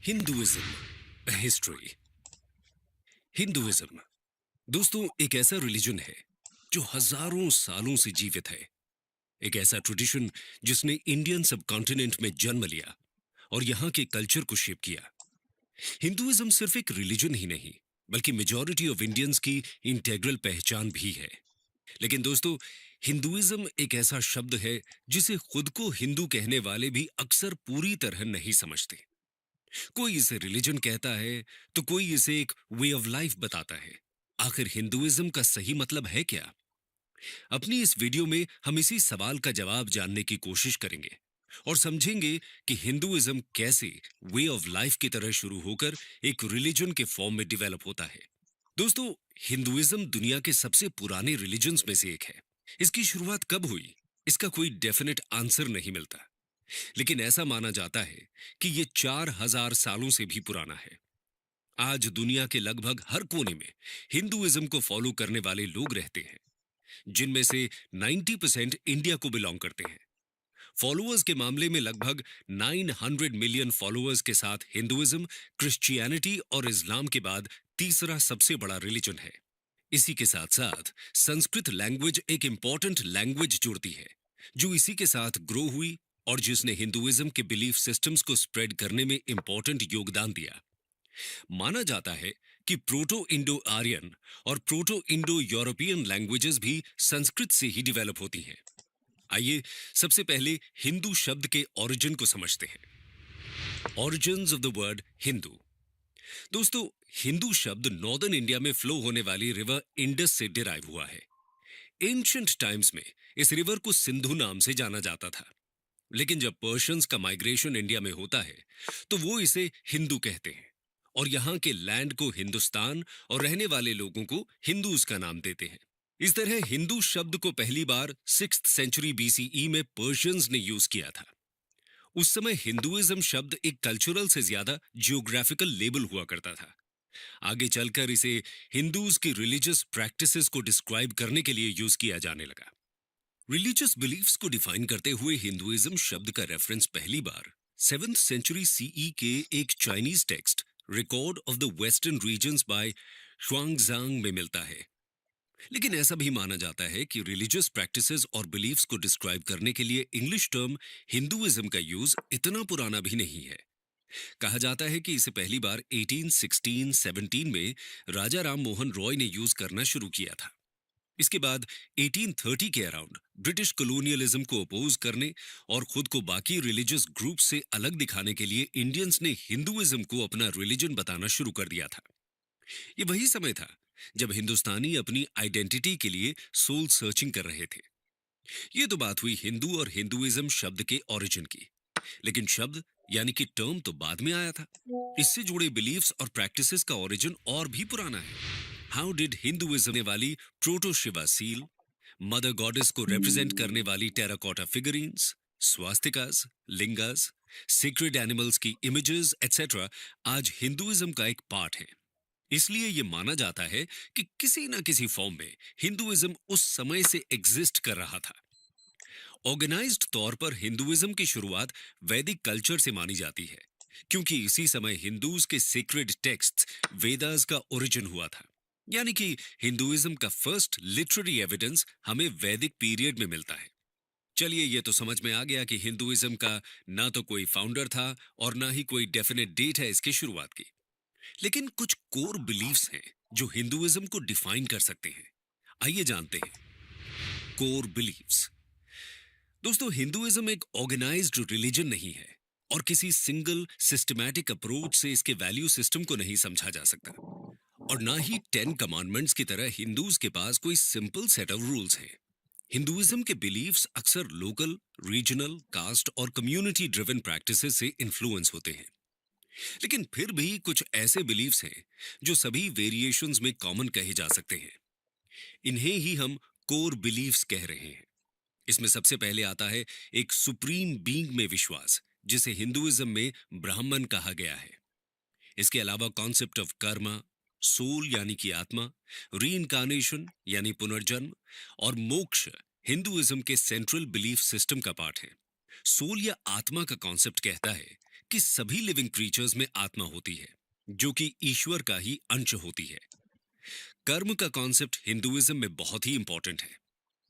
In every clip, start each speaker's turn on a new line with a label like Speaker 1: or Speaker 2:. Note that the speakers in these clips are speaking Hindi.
Speaker 1: Hinduism history. हिंदुइज्म दोस्तों एक ऐसा रिलीजन है जो हजारों सालों से जीवित है। एक ऐसा ट्रेडिशन जिसने इंडियन सब कॉन्टिनेंट में जन्म लिया और यहाँ के कल्चर को शेप किया। हिंदुइज्म सिर्फ एक रिलीजन ही नहीं बल्कि मेजॉरिटी ऑफ इंडियंस की इंटेग्रल पहचान भी है। लेकिन दोस्तों, हिंदुइज्म एक ऐसा शब्द है जिसे खुद को हिंदू कहने वाले भी अक्सर पूरी तरह नहीं समझते। कोई इसे रिलीजन कहता है तो कोई इसे एक वे ऑफ लाइफ बताता है। आखिर हिंदुइज्म का सही मतलब है क्या? अपनी इस वीडियो में हम इसी सवाल का जवाब जानने की कोशिश करेंगे और समझेंगे कि हिंदुइज्म कैसे वे ऑफ लाइफ की तरह शुरू होकर एक रिलीजन के फॉर्म में डेवलप होता है। दोस्तों, हिंदुइज्म दुनिया के सबसे पुराने रिलीजन्स में से एक है। इसकी शुरुआत कब हुई, इसका कोई डेफिनेट आंसर नहीं मिलता, लेकिन ऐसा माना जाता है कि ये 4000 सालों से भी पुराना है। आज दुनिया के लगभग हर कोने में हिंदुइज्म को फॉलो करने वाले लोग रहते हैं, जिनमें से 90% इंडिया को बिलोंग करते हैं। फॉलोअर्स के मामले में लगभग 900 मिलियन फॉलोअर्स के साथ हिंदुइज्म क्रिश्चियनिटी और इस्लाम के बाद तीसरा सबसे बड़ा रिलीजन है। इसी के साथ साथ संस्कृत लैंग्वेज एक इंपॉर्टेंट लैंग्वेज जुड़ती है, जो इसी के साथ ग्रो हुई और जिसने हिंदुइज्म के बिलीफ सिस्टम्स को स्प्रेड करने में इंपॉर्टेंट योगदान दिया। माना जाता है कि प्रोटो इंडो आर्यन और प्रोटो इंडो यूरोपियन लैंग्वेजेस भी संस्कृत से ही डेवलप होती हैं। आइए सबसे पहले हिंदू शब्द के ओरिजिन को समझते हैं। Origins of the word Hindu. दोस्तों, हिंदू शब्द नॉर्दर्न इंडिया में फ्लो होने वाली रिवर इंडस से डिराइव हुआ है। एंशिएंट टाइम्स में इस रिवर को सिंधु नाम से जाना जाता था, लेकिन जब पर्शियंस का माइग्रेशन इंडिया में होता है तो वो इसे हिंदू कहते हैं और यहाँ के लैंड को हिंदुस्तान और रहने वाले लोगों को हिंदूज का नाम देते हैं। इस तरह हिंदू शब्द को पहली बार 6th सेंचुरी बीसीई में पर्शियंस ने यूज किया था। उस समय हिंदुइज्म शब्द एक कल्चरल से ज्यादा जियोग्राफिकल लेबल हुआ करता था। आगे चलकर इसे हिंदूज की रिलीजियस प्रैक्टिसेस को डिस्क्राइब करने के लिए यूज किया जाने लगा। रिलीजियस बिलीफ्स को डिफाइन करते हुए हिंदुइज्म शब्द का रेफरेंस पहली बार 7th सेंचुरी सीई के एक Chinese text record of the western regions by Xuanzang में मिलता है। लेकिन ऐसा भी माना जाता है कि रिलीजियस प्रैक्टिसेस और बिलीफ्स को डिस्क्राइब करने के लिए इंग्लिश टर्म हिंदुइज्म का यूज इतना पुराना भी नहीं है। कहा जाता है कि इसे पहली बार 1816-17 में राजा राम मोहन रॉय ने यूज करना शुरू किया था। इसके बाद 1830 के अराउंड ब्रिटिश कॉलोनियलिज्म को अपोज करने और खुद को बाकी रिलीजियस ग्रुप से अलग दिखाने के लिए इंडियंस ने हिंदुइज्म को अपना रिलीजन बताना शुरू कर दिया था। ये वही समय था जब हिंदुस्तानी अपनी आइडेंटिटी के लिए सोल सर्चिंग कर रहे थे। ये तो बात हुई हिंदू और हिंदुइज्म शब्द के ओरिजिन की, लेकिन शब्द यानी कि टर्म तो बाद में आया था। इससे जुड़े बिलीफ्स और प्रैक्टिसेस का ओरिजिन और भी पुराना है। हाउ डिड हिंदुइज्म ने वाली proto Shiva seal, mother goddess को रिप्रेजेंट करने वाली टेराकोटा फिगरीन्स, स्वास्तिकास, लिंगास, सीक्रेट एनिमल्स की इमेजेस एटसेट्रा आज हिंदुइज्म का एक पार्ट है। इसलिए यह माना जाता है कि किसी न किसी फॉर्म में हिंदुइज्म उस समय से एग्जिस्ट कर रहा था। ऑर्गेनाइज्ड तौर पर हिंदुइज्म की शुरुआत वैदिक कल्चर से मानी जाती है, क्योंकि इसी समय हिंदूज के सीक्रेट टेक्स्ट्स वेदास का ओरिजिन हुआ था। यानी कि हिंदुइज्म का फर्स्ट लिटरेरी एविडेंस हमें वैदिक पीरियड में मिलता है। चलिए, ये तो समझ में आ गया कि हिंदुइज्म का ना तो कोई फाउंडर था और ना ही कोई डेफिनेट डेट है इसकी शुरुआत की। लेकिन कुछ कोर बिलीफ्स हैं जो हिंदुइज्म को डिफाइन कर सकते हैं। आइए जानते हैं कोर बिलीफ्स। दोस्तों, हिंदुइज्म एक ऑर्गेनाइज्ड रिलीजन नहीं है और किसी सिंगल सिस्टमैटिक अप्रोच से इसके वैल्यू सिस्टम को नहीं समझा जा सकता। और ना ही 10 कमांडमेंट्स की तरह हिंदूज के पास कोई सिंपल सेट ऑफ रूल्स हैं। हिंदुइज्म के बिलीफ्स अक्सर लोकल, रीजनल, कास्ट और कम्युनिटी ड्रिवन प्रैक्टिसेस से इन्फ्लुएंस होते हैं। लेकिन फिर भी कुछ ऐसे बिलीफ्स हैं जो सभी वेरिएशंस में कॉमन कहे जा सकते हैं। इन्हें ही हम कोर बिलीफ्स कह रहे हैं। इसमें सबसे पहले आता है एक सुप्रीम बीइंग में विश्वास, जिसे हिंदुइज्म में ब्राह्मण कहा गया है। इसके अलावा कॉन्सेप्ट ऑफ कर्मा, सोल यानी कि आत्मा, रीइंकार्नेशन यानी पुनर्जन्म और मोक्ष हिंदुइज्म के सेंट्रल बिलीफ सिस्टम का पार्ट है। सोल या आत्मा का कॉन्सेप्ट कहता है कि सभी लिविंग क्रीचर्स में आत्मा होती है, जो कि ईश्वर का ही अंश होती है। कर्म का कॉन्सेप्ट हिंदुइज्म में बहुत ही इंपॉर्टेंट है।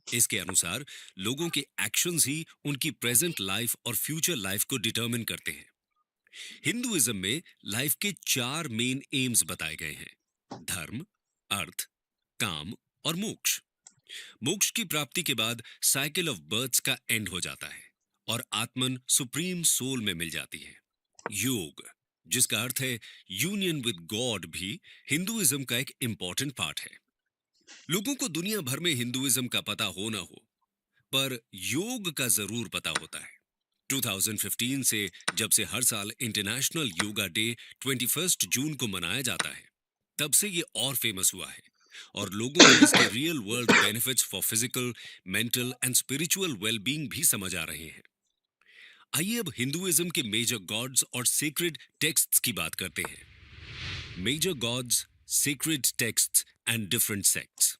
Speaker 1: इसके अनुसार लोगों के एक्शंस ही उनकी प्रेजेंट लाइफ और फ्यूचर लाइफ को डिटरमिन करते हैं। हिंदुइज्म में लाइफ के 4 मेन एम्स बताए गए हैं: धर्म, अर्थ, काम और मोक्ष। मोक्ष की प्राप्ति के बाद साइकिल ऑफ बर्थ्स का एंड हो जाता है और आत्मन सुप्रीम सोल में मिल जाती है। योग, जिसका अर्थ है यूनियन विद गॉड, भी हिंदुइज्म का एक इंपॉर्टेंट पार्ट है। लोगों को दुनिया भर में हिंदुइज्म का पता हो ना हो, पर योग का जरूर पता होता है। 2015 से, जब से हर साल इंटरनेशनल योगा डे 21 जून को मनाया जाता है, तब से ये और फेमस हुआ है और लोगों को इसके real world benefits for physical, mental and spiritual wellbeing भी समझ आ रहे हैं। आइए अब हिंदुइज्म के मेजर गॉड्स और सीक्रेट टेक्स्ट्स की बात करते हैं। Major gods, secret texts and different sects.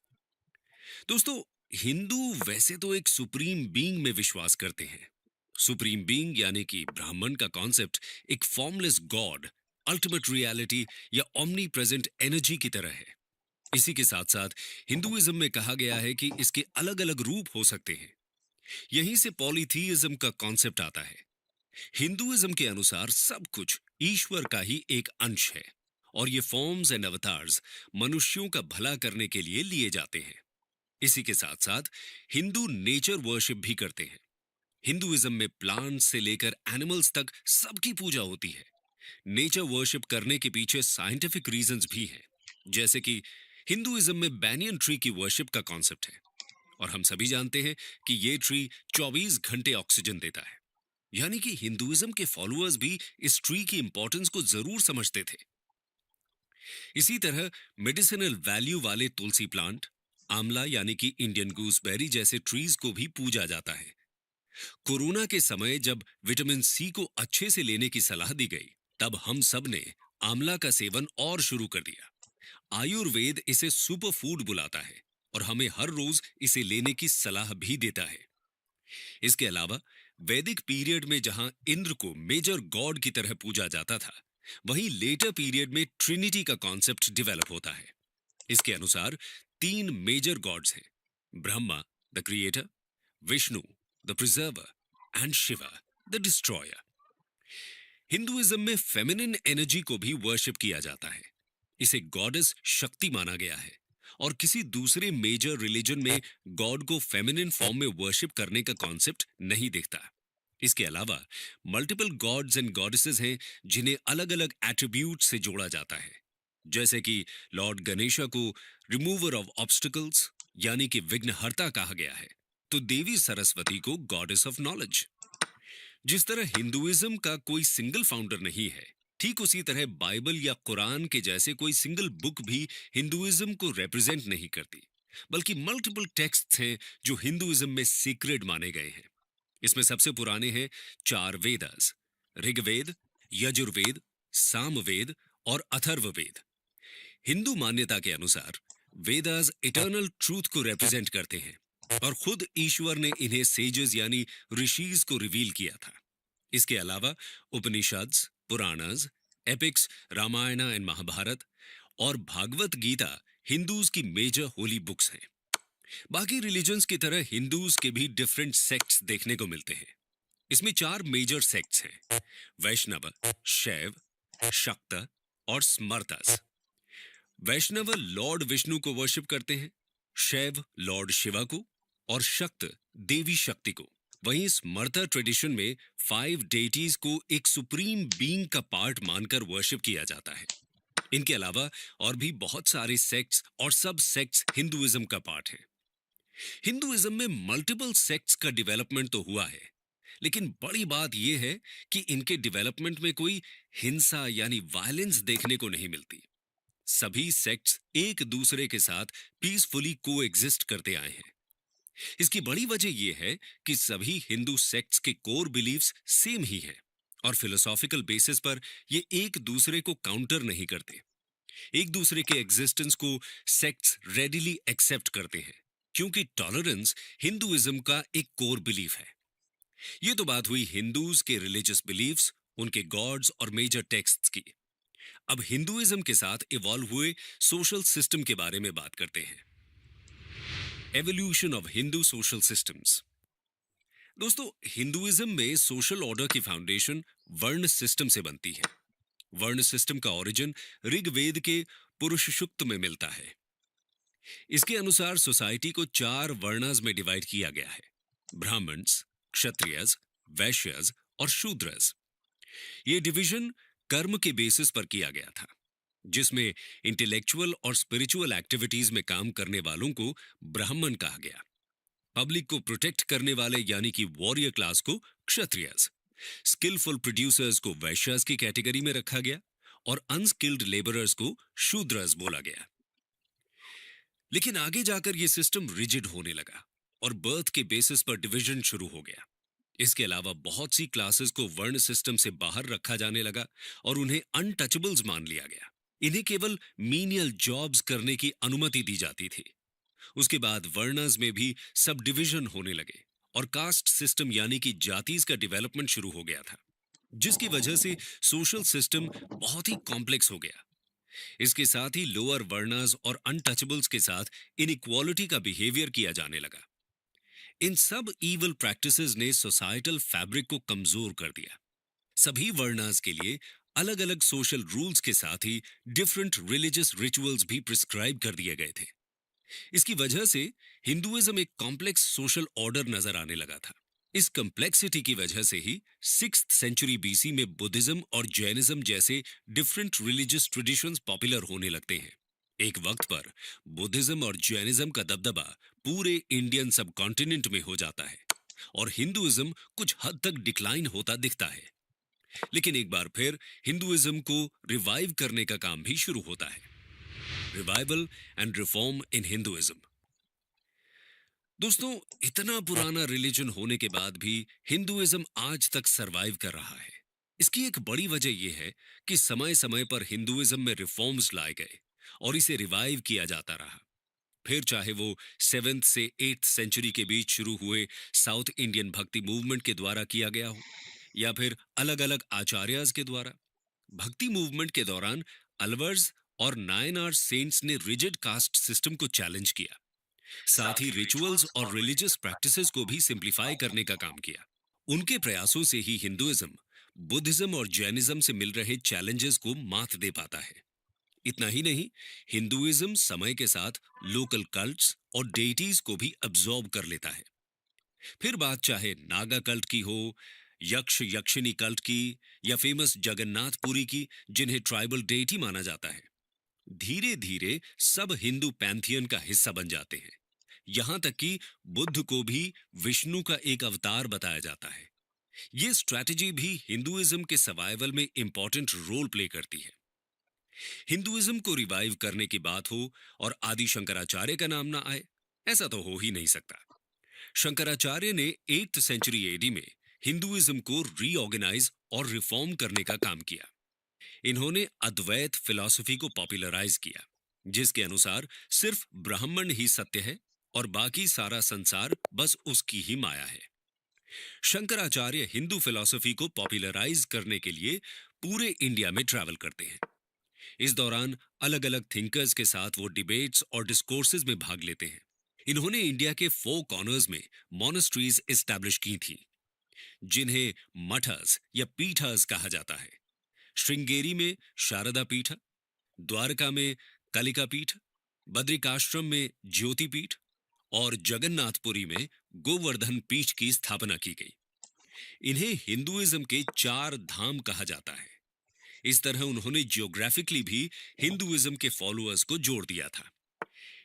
Speaker 1: दोस्तों, हिंदू वैसे तो एक सुप्रीम बीइंग में विश्वास करते हैं। सुप्रीम बीइंग यानी कि ब्राह्मण का कॉन्सेप्ट एक फॉर्मलेस गॉड, अल्टीमेट रियलिटी या ओमनी प्रेजेंट एनर्जी की तरह है। इसी के साथ साथ हिंदुइज्म में कहा गया है कि इसके अलग अलग रूप हो सकते हैं। यहीं से पॉलीथीइज्म का कॉन्सेप्ट आता है। हिंदुइज्म के अनुसार सब कुछ ईश्वर का ही एक अंश है और ये फॉर्म्स एंड अवतार्स मनुष्यों का भला करने के लिए लिए जाते हैं। इसी के साथ साथ हिंदू नेचर वर्शिप भी करते हैं। हिंदुइज्म में प्लांट्स से लेकर एनिमल्स तक सबकी पूजा होती है। नेचर वर्शिप करने के पीछे साइंटिफिक रीजंस भी हैं, जैसे कि हिंदुइज्म में बैनियन ट्री की वर्शिप का कॉन्सेप्ट है और हम सभी जानते हैं कि ये ट्री 24 घंटे ऑक्सीजन देता है। यानी कि हिंदुइज्म के फॉलोअर्स भी इस ट्री की इंपॉर्टेंस को जरूर समझते थे। इसी तरह मेडिसिनल वैल्यू वाले तुलसी प्लांट, आंवला यानी कि इंडियन गूसबेरी जैसे ट्रीज को भी पूजा जाता है। कोरोना के समय जब विटामिन सी को अच्छे से लेने की सलाह दी गई, तब हम सब ने आंवला का सेवन और शुरू कर दिया। आयुर्वेद इसे सुपर फूड बुलाता है और हमें हर रोज इसे लेने की सलाह भी देता है। इसके अलावा वैदिक पीरियड में जहां इंद्र को मेजर गॉड की तरह पूजा जाता था, वहीं लेटर पीरियड में ट्रिनिटी का कॉन्सेप्ट डेवलप होता है। इसके अनुसार 3 मेजर गॉड्स हैं: Brahma the creator, Vishnu the preserver and Shiva the destroyer. Hinduism में फेमिनिन एनर्जी को भी वर्शिप किया जाता है। इसे गॉडेस शक्ति माना गया है और किसी दूसरे मेजर रिलीजन में गॉड को फेमिनिन फॉर्म में वर्शिप करने का कॉन्सेप्ट नहीं दिखता। इसके अलावा मल्टीपल गॉड्स एंड गॉडेसेस हैं जिन्हें अलग अलग एट्रीब्यूट से जोड़ा जाता है, जैसे कि लॉर्ड गणेशा को रिमूवर ऑफ ऑब्स्टिकल्स यानी कि विघ्नहर्ता कहा गया है, तो देवी सरस्वती को गॉडेस ऑफ नॉलेज। जिस तरह हिंदुइज्म का कोई सिंगल फाउंडर नहीं है, ठीक उसी तरह बाइबल या कुरान के जैसे कोई सिंगल बुक भी हिंदुइज्म को रिप्रेजेंट नहीं करती, बल्कि मल्टीपल टेक्स्ट्स हैं जो हिंदुइज्म में सीक्रेट माने गए हैं। इसमें सबसे पुराने हैं 4 वेदास: ऋग्वेद, यजुर्वेद, सामवेद और अथर्ववेद। हिंदू मान्यता के अनुसार वेदास इटर्नल ट्रूथ को रिप्रेजेंट करते हैं और खुद ईश्वर ने इन्हें सेजेस यानी ऋषिज को रिवील किया था। इसके अलावा उपनिषद्स, पुराणस, एपिक्स, रामायण एंड महाभारत और भागवत गीता हिंदूज की मेजर होली बुक्स हैं। बाकी रिलीजन्स की तरह हिंदूज के भी डिफरेंट सेक्ट्स देखने को मिलते हैं। इसमें 4 मेजर सेक्ट्स हैं: वैष्णव, शैव, शक्त और स्मर्तस। वैष्णव लॉर्ड विष्णु को वर्शिप करते हैं, शैव लॉर्ड शिवा को और शक्त देवी शक्ति को। वहीं स्मर्ता ट्रेडिशन में 5 डेटीज को एक सुप्रीम बीइंग का पार्ट मानकर वर्शिप किया जाता है। इनके अलावा और भी बहुत सारे सेक्ट्स और सब सेक्ट्स हिंदुइज्म का पार्ट हैं। हिंदुइज्म में मल्टीपल सेक्ट्स का डेवलपमेंट तो हुआ है, लेकिन बड़ी बात यह है कि इनके डेवलपमेंट में कोई हिंसा यानी वायलेंस देखने को नहीं मिलती। सभी सेक्ट्स एक दूसरे के साथ पीसफुली कोएग्जिस्ट करते आए हैं। इसकी बड़ी वजह यह है कि सभी हिंदू सेक्ट्स के कोर बिलीफ्स सेम ही हैं और फिलोसॉफिकल बेसिस पर ये एक दूसरे को काउंटर नहीं करते। एक दूसरे के एग्जिस्टेंस को सेक्ट्स रेडिली एक्सेप्ट करते हैं, क्योंकि टॉलरेंस हिंदुइज्म का एक कोर बिलीफ है। ये तो बात हुई हिंदूज के रिलीजियस बिलीफ्स उनके गॉड्स और मेजर टेक्स्ट्स की। अब हिंदुइज्म के साथ इवॉल्व हुए सोशल सिस्टम के बारे में बात करते हैं। Evolution of Hindu social systems. दोस्तों, हिंदुइज्म में सोशल ऑर्डर की फाउंडेशन वर्ण सिस्टम से बनती है। वर्ण सिस्टम का ओरिजिन ऋग्वेद के पुरुष सूक्त में मिलता है। इसके अनुसार सोसाइटी को 4 वर्णास में डिवाइड किया गया है: ब्राह्मण्स, क्षत्रियस, वैश्यस और शूद्रस। ये डिवीजन कर्म के बेसिस पर किया गया था, जिसमें इंटेलेक्चुअल और स्पिरिचुअल एक्टिविटीज में काम करने वालों को ब्राह्मण कहा गया, पब्लिक को प्रोटेक्ट करने वाले यानी कि वॉरियर क्लास को क्षत्रियस, स्किलफुल प्रोड्यूसर्स को वैश्यास की कैटेगरी में रखा गया और अनस्किल्ड लेबरर्स को शूद्रस बोला गया। लेकिन आगे जाकर यह सिस्टम रिजिड होने लगा और बर्थ के बेसिस पर डिवीजन शुरू हो गया। इसके अलावा बहुत सी क्लासेस को वर्ण सिस्टम से बाहर रखा जाने लगा और उन्हें अनटचेबल्स मान लिया गया। इन्हें केवल मीनियल जॉब्स करने की अनुमति दी जाती थी। उसके बाद वर्णस में भी सब डिविजन होने लगे और कास्ट सिस्टम यानी कि जातीज का डेवलपमेंट शुरू हो गया था, जिसकी वजह से सोशल सिस्टम बहुत ही कॉम्प्लेक्स हो गया। इसके साथ ही लोअर वर्णस और अनटचेबल्स के साथ इनइक्वालिटी का बिहेवियर किया जाने लगा। इन सब इवल प्रैक्टिसेस ने सोसाइटल फैब्रिक को कमजोर कर दिया। सभी वर्णास के लिए अलग अलग सोशल रूल्स के साथ ही डिफरेंट रिलीजियस रिचुअल्स भी प्रिस्क्राइब कर दिए गए थे। इसकी वजह से हिंदुइज्म एक कॉम्प्लेक्स सोशल ऑर्डर नजर आने लगा था। इस कॉम्प्लेक्सिटी की वजह से ही 6th सेंचुरी बीसी में बुद्धिज्म और जैनिज्म जैसे डिफरेंट रिलीजियस ट्रेडिशंस पॉपुलर होने लगते हैं। एक वक्त पर बुद्धिज्म और जैनिज्म का दबदबा पूरे इंडियन सब कॉन्टिनेंट में हो जाता है और हिंदुइज्म कुछ हद तक डिक्लाइन होता दिखता है। लेकिन एक बार फिर हिंदुइज्म को रिवाइव करने का काम भी शुरू होता है। Revival and reform in Hinduism. दोस्तों, इतना पुराना रिलीजन होने के बाद भी हिंदुइज्म आज तक सरवाइव कर रहा है। इसकी एक बड़ी वजह यह है कि समय समय पर हिंदुइज्म में रिफॉर्म्स लाए गए और इसे रिवाइव किया जाता रहा। फिर चाहे वो 7th से 8th सेंचुरी के बीच शुरू हुए साउथ इंडियन भक्ति मूवमेंट के द्वारा किया गया हो या फिर अलग अलग आचार्यस के द्वारा। भक्ति मूवमेंट के दौरान अलवर्स और नायनार सेंट्स ने रिजिड कास्ट सिस्टम को चैलेंज किया। साथ ही रिचुअल्स और रिलीजियस प्रैक्टिसेस को भी सिंप्लीफाई करने का काम किया। उनके प्रयासों से ही हिंदुइज्म बुद्धिज्म और जैनिज्म से मिल रहे चैलेंजेस को मात दे पाता है। इतना ही नहीं, हिंदुइज्म समय के साथ लोकल कल्ट्स और डेटीज को भी अब्सॉर्ब कर लेता है। फिर बात चाहे नागा कल्ट की हो, यक्ष यक्षिनी कल्ट की या फेमस जगन्नाथपुरी की, जिन्हें ट्राइबल डेटी माना जाता है, धीरे धीरे सब हिंदू पैंथियन का हिस्सा बन जाते हैं। यहां तक कि बुद्ध को भी विष्णु का एक अवतार बताया जाता है। यह स्ट्रैटेजी भी हिंदुइज्म के सर्वाइवल में इंपॉर्टेंट रोल प्ले करती है। हिंदुइज्म को रिवाइव करने की बात हो और आदि शंकराचार्य का नाम ना आए, ऐसा तो हो ही नहीं सकता। शंकराचार्य ने 8th सेंचुरी एडी में हिंदुइज्म को रीऑर्गेनाइज और रिफॉर्म करने का काम किया। इन्होंने अद्वैत फिलॉसफी को पॉपुलराइज किया, जिसके अनुसार सिर्फ ब्राह्मण ही सत्य है और बाकी सारा संसार बस उसकी ही माया है। शंकराचार्य हिंदू फिलॉसफी को पॉपुलराइज करने के लिए पूरे इंडिया में ट्रैवल करते हैं। इस दौरान अलग अलग थिंकर्स के साथ वो डिबेट्स और डिस्कोर्सेज में भाग लेते हैं। इन्होंने इंडिया के 4 कॉर्नर्स में मॉनेस्ट्रीज एस्टैब्लिश की थी, जिन्हें मठस या पीठस कहा जाता है। श्रृंगेरी में शारदा पीठ, द्वारका में कलिका पीठ, बद्रिकाश्रम में ज्योति पीठ और जगन्नाथपुरी में गोवर्धन पीठ की स्थापना की गई। इन्हें हिंदुइज्म के 4 धाम कहा जाता है। इस तरह उन्होंने जियोग्राफिकली भी हिंदुइज्म के फॉलोअर्स को जोड़ दिया था।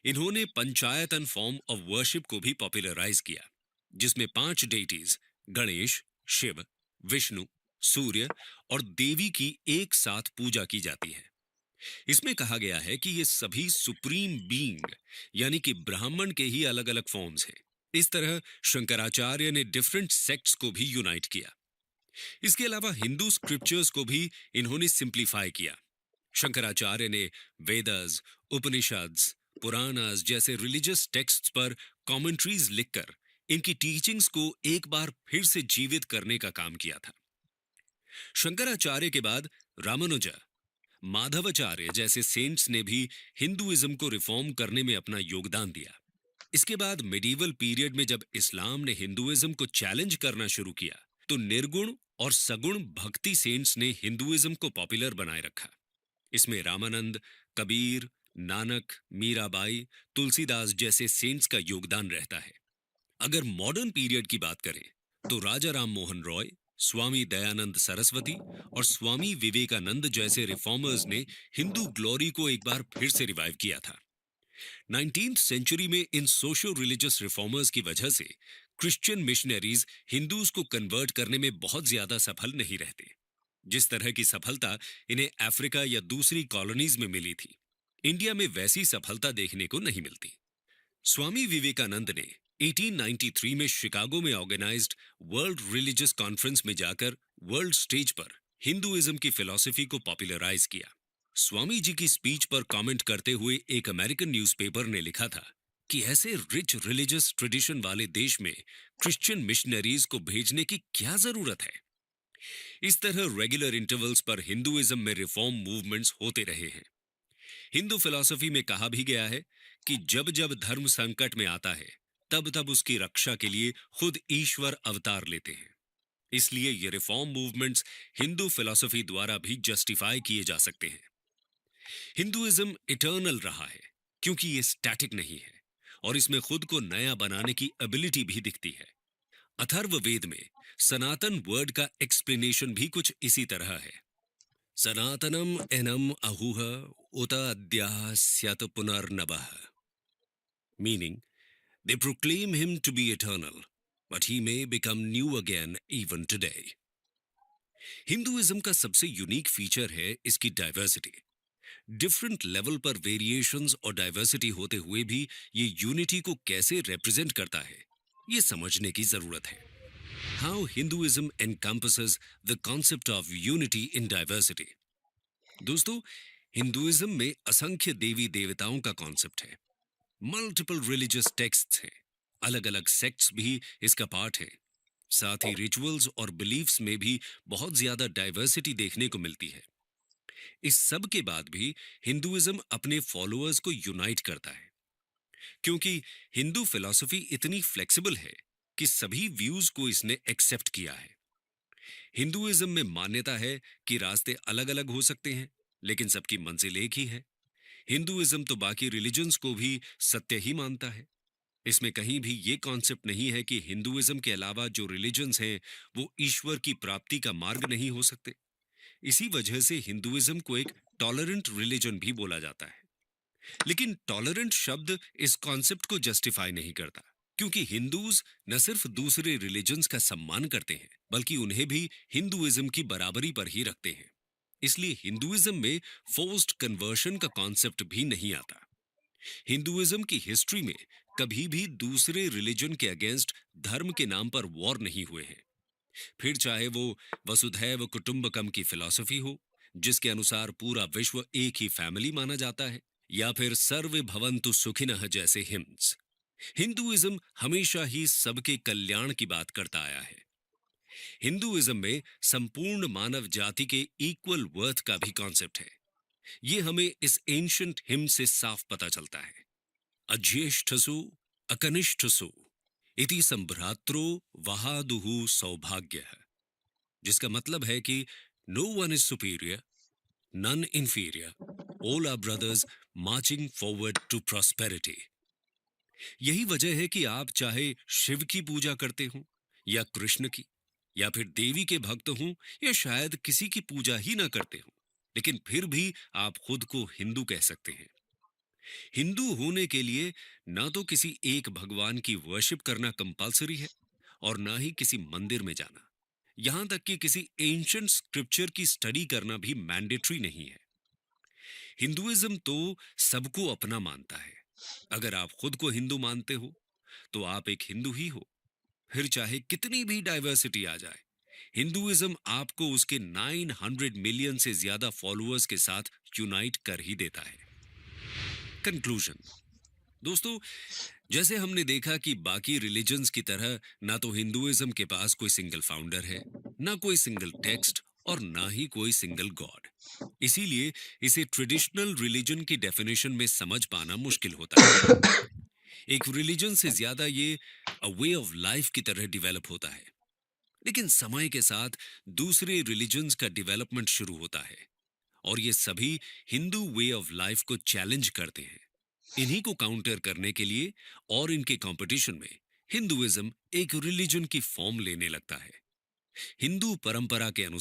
Speaker 1: इन्होंने पंचायतन फॉर्म ऑफ वर्शिप को भी पॉपुलराइज किया, जिसमें 5 डेटीज गणेश, शिव, विष्णु, सूर्य और देवी की एक साथ पूजा की जाती है। इसमें कहा गया है कि ये सभी सुप्रीम बीइंग यानी कि ब्राह्मण के ही अलग अलग फॉर्म्स हैं। इस तरह शंकराचार्य ने डिफरेंट सेक्ट्स को भी यूनाइट किया। इसके अलावा हिंदू स्क्रिप्चर्स को भी इन्होंने सिंप्लीफाई किया। शंकराचार्य ने वेदास, उपनिषद्स, पुराणास जैसे रिलीजियस टेक्स्ट्स पर कमेंट्रीज लिखकर इनकी टीचिंग्स को एक बार फिर से जीवित करने का काम किया था। शंकराचार्य के बाद रामानुजा, माधवाचार्य जैसे सेंट्स ने भी हिंदुइज्म को रिफॉर्म करने में अपना योगदान दिया। इसके बाद मिडीवल पीरियड में जब इस्लाम ने हिंदुइज्म को चैलेंज करना शुरू किया, तो निर्गुण और सगुण भक्ति सेंट्स ने हिंदुइज्म को पॉपुलर बनाए रखा। इसमें रामानंद, कबीर, नानक, मीराबाई, तुलसीदास जैसे सेंट्स का योगदान रहता है। अगर मॉडर्न पीरियड की बात करें तो राजा राम मोहन रॉय, स्वामी दयानंद सरस्वती और स्वामी विवेकानंद जैसे रिफॉर्मर्स ने हिंदू ग्लोरी को एक बार फिर से रिवाइव किया था। 19th सेंचुरी में इन सोशो रिलीजियस रिफॉर्मर्स की वजह से क्रिश्चियन मिशनरीज हिंदूज को कन्वर्ट करने में बहुत ज्यादा सफल नहीं रहते। जिस तरह की सफलता इन्हें अफ्रीका या दूसरी कॉलोनीज में मिली थी, इंडिया में वैसी सफलता देखने को नहीं मिलती। स्वामी विवेकानंद ने 1893 में शिकागो में ऑर्गेनाइज्ड वर्ल्ड रिलीजियस कॉन्फ्रेंस में जाकर वर्ल्ड स्टेज पर हिंदुइज्म की फिलॉसफी को पॉपुलराइज किया। स्वामी जी की स्पीच पर कमेंट करते हुए एक अमेरिकन न्यूज़पेपर ने लिखा था कि ऐसे रिच रिलीजियस ट्रेडिशन वाले देश में क्रिश्चियन मिशनरीज को भेजने की क्या जरूरत है। इस तरह रेगुलर इंटरवल्स पर हिंदुइज्म में रिफॉर्म मूवमेंट्स होते रहे हैं। हिंदू फिलॉसफी में कहा भी गया है कि जब जब धर्म संकट में आता है, तब तब उसकी रक्षा के लिए खुद ईश्वर अवतार लेते हैं। इसलिए ये रिफॉर्म मूवमेंट्स हिंदू फिलॉसफी द्वारा भी जस्टिफाई किए जा सकते हैं। हिंदुइज्म इटर्नल रहा है क्योंकि ये स्टैटिक नहीं है और इसमें खुद को नया बनाने की एबिलिटी भी दिखती है। अथर्ववेद में सनातन वर्ड का एक्सप्लेनेशन भी कुछ इसी तरह है। सनातनम एनम अहुह उत अद्याः स्यात् पुनर्नवः, meaning they proclaim him to be eternal, but he may become new again even today. Hinduism का सबसे यूनिक फीचर है इसकी डाइवर्सिटी। डिफरेंट लेवल पर वेरिएशंस और डाइवर्सिटी होते हुए भी ये यूनिटी को कैसे रिप्रेजेंट करता है, ये समझने की जरूरत है। How Hinduism encompasses the concept of unity in diversity. दोस्तों, हिंदुइज्म में असंख्य देवी देवताओं का कॉन्सेप्ट है, मल्टीपल रिलीजियस टेक्स्ट्स हैं, अलग अलग सेक्ट्स भी इसका पार्ट है। साथ ही रिचुअल्स और बिलीफ्स में भी बहुत ज्यादा डाइवर्सिटी देखने को मिलती है। इस सब के बाद भी हिंदुइज्म अपने फॉलोअर्स को यूनाइट करता है, क्योंकि हिंदू फिलॉसफी इतनी फ्लेक्सिबल है कि सभी व्यूज को इसने एक्सेप्ट किया है। हिंदुइज्म में मान्यता है कि रास्ते अलग अलग हो सकते हैं, लेकिन सबकी मंजिल एक ही है। हिंदुइज्म तो बाकी रिलीजन्स को भी सत्य ही मानता है। इसमें कहीं भी ये कॉन्सेप्ट नहीं है कि हिंदुइज्म के अलावा जो रिलीजन्स हैं वो ईश्वर की प्राप्ति का मार्ग नहीं हो सकते। इसी वजह से हिंदुइज्म को एक टॉलरेंट रिलीजन भी बोला जाता है। लेकिन टॉलरेंट शब्द इस कॉन्सेप्ट को जस्टिफाई नहीं करता, क्योंकि हिंदूज न सिर्फ दूसरे रिलीजन्स का सम्मान करते हैं, बल्कि उन्हें भी हिंदुइज्म की बराबरी पर ही रखते हैं। इसलिए हिंदुइज्म में फोर्स्ड कन्वर्शन का कॉन्सेप्ट भी नहीं आता। हिंदुइज्म की हिस्ट्री में कभी भी दूसरे रिलीजन के अगेंस्ट धर्म के नाम पर वॉर नहीं हुए हैं। फिर चाहे वो वसुधैव कुटुंबकम की फिलॉसफी हो, जिसके अनुसार पूरा विश्व एक ही फैमिली माना जाता है, या फिर सर्वे भवन्तु सुखिनः जैसे हिम्स। हिंदुइज्म हमेशा ही सबके कल्याण की बात करता आया है। हिंदुइज्म में संपूर्ण मानव जाति के इक्वल वर्थ का भी कॉन्सेप्ट है। ये हमें इस एंशिएंट हिम से साफ पता चलता है। अज्येष्ठसु अकनिष्ठसु इति संभ्रात्रो वहादुहु सौभाग्यः, जिसका मतलब है कि no one is superior, none inferior, all are brothers marching forward to prosperity. यही वजह है कि आप चाहे शिव की पूजा करते हो या कृष्ण की, या फिर देवी के भक्त हो, या शायद किसी की पूजा ही ना करते हो, लेकिन फिर भी आप खुद को हिंदू कह सकते हैं। हिंदू होने के लिए ना तो किसी एक भगवान की वर्शिप करना कंपलसरी है और ना ही किसी मंदिर में जाना। यहां तक कि किसी एंशिएंट स्क्रिप्चर की स्टडी करना भी मैंडेटरी नहीं है। हिंदुइज्म तो सबको अपना मानता है। अगर आप खुद को हिंदू मानते हो तो आप एक हिंदू ही हो। फिर चाहे कितनी भी डाइवर्सिटी आ जाए, हिंदुइज्म आपको उसके 900 मिलियन से ज्यादा फॉलोअर्स के साथ यूनाइट कर ही देता है। कंक्लूजन। दोस्तों, जैसे हमने देखा कि बाकी रिलीजन्स की तरह ना तो हिंदुइज्म के पास कोई सिंगल फाउंडर है, ना कोई सिंगल टेक्स्ट और ना ही कोई सिंगल गॉड। इसीलिए इसे ट्रेडिशनल रिलीजन की डेफिनेशन में समझ पाना मुश्किल होता है। एक रिलीजन से ज्यादा ये अ वे ऑफ लाइफ की तरह डेवलप होता है। लेकिन समय के साथ दूसरे रिलीजन्स का डेवलपमेंट शुरू होता है और ये सभी हिंदू वे ऑफ लाइफ को चैलेंज करते हैं। इन्हीं को काउंटर करने के लिए और इनके कंपटीशन में हिंदुइज्म एक रिलीजन की फॉर्म लेने लगता है। हिंदू परंपरा के अनुसार